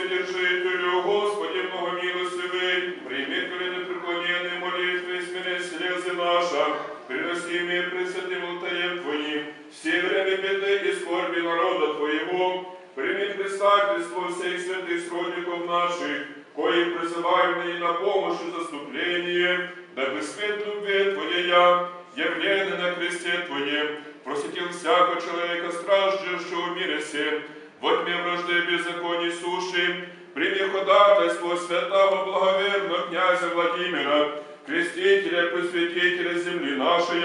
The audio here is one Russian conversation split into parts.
Вседержителю, Господи, многомилостивый, прими колено преклоненные молитвы и смиряй слезы наша, приносимые пресвятым алтарем Твоим, все время беды и скорби народа Твоего, прими предстательство всех святых сродников наших, коих призываем ныне на помощь и заступление, дабы свет любви Твоя, явленный на кресте Твоем, просветил всякого человека, страждущего в мире сем, во тьме вражды и беззаконий суши, прими ходатайство святого благоверного князя Владимира, крестителя и просветителя земли нашей,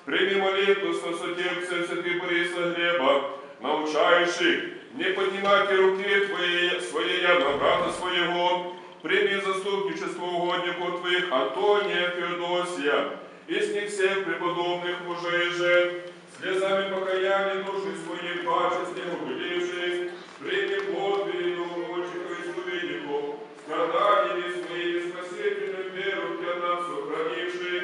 прими молитву спасотельца святых Бориса Глеба, научающих не поднимайте руки Твои, своей на брата своего, прими заступничество угодников Твоих Антония, Феодосия, и с них всех преподобных мужей и жен, слезами покаяния души своей паче с ним убедившись, прими подвиги новомучиков и исповедников, страданиями своими спасительную веру для нас сохранивших,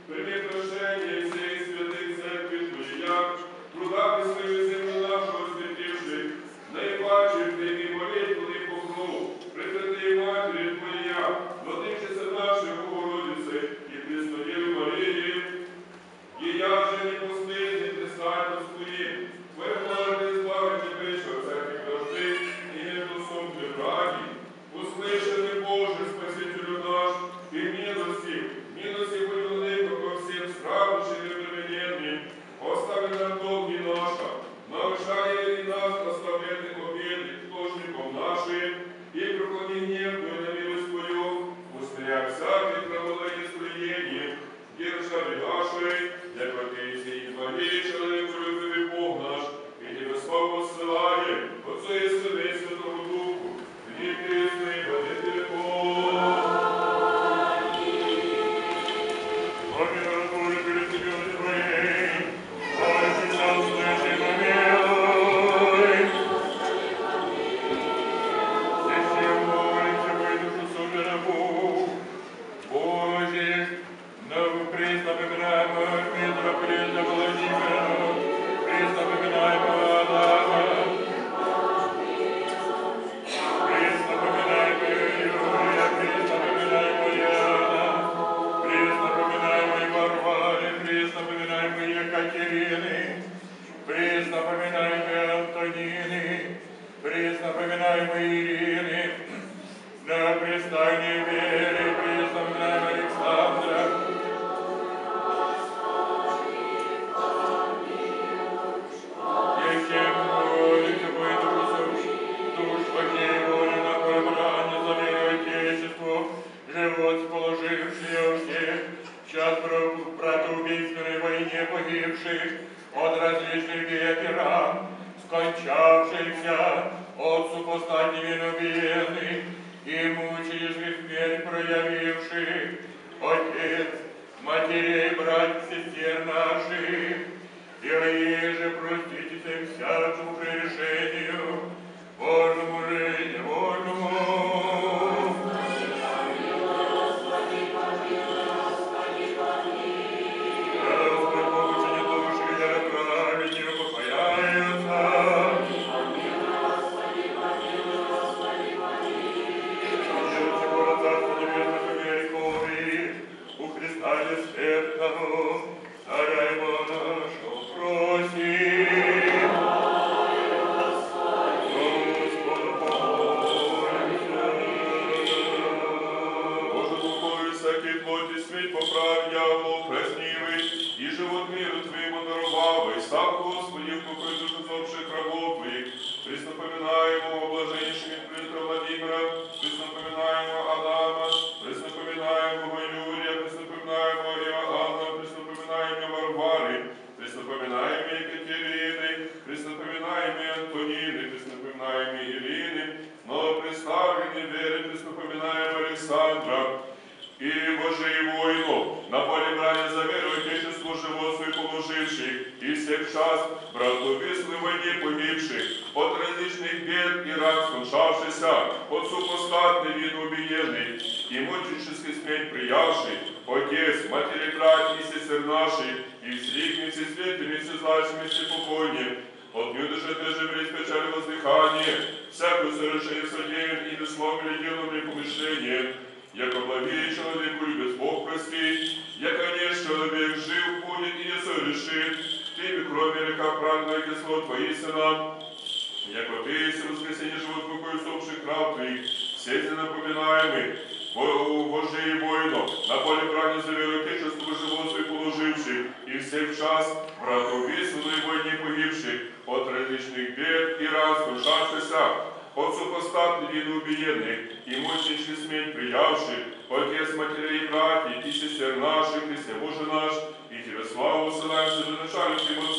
прими прошение всех святых церкви Твоя, трудами свою землю нашу осветивших, наипаче прими молитвенный поклон, Пресвятой Матери Твоя, Владычица нашей Богородицы и Преснодевы Марии, и я же не последний предстательств Твоим, Твое благое избавление вечер всяких вражды и междусобных враги, услышанный Боже, Спасителю наш, и милости владыка ко всем страдущим и обремененным, остави нам долги наша, нарушая и нас оставленных обидных должников нашим, и преклони гневную на милость Твою, усмиря всякое праволоестроение, держави нашей, яко Ты сей избави человеку любви Бог наш, и Тебе славу ссылаем, Отцу и Сыну и Святому Духу, и крестный во веки веков. Отнюдь же ты же вресь печали воздыхание, всякую совершение содеян и словом или делом или помышлением, яко благие человеку любит Бог простить, яко не человек жив будет и не совершит, ты кроме река праведного кисло твои сына, яко ты если воскресенье живот покой усопших крав твоих, все напоминаемый, Божий и воинов, на поле брани за веру Отечеству живот свой положивших, и всех час брату убийственной войне погибших, от различных бед и разрушавшихся, от супостат недоубиенных и мучничных смерть приявших, Отец, матерей и братьев, и сестер наших, Христе Боже наш, и Тебе славу усылаем, что начальник Его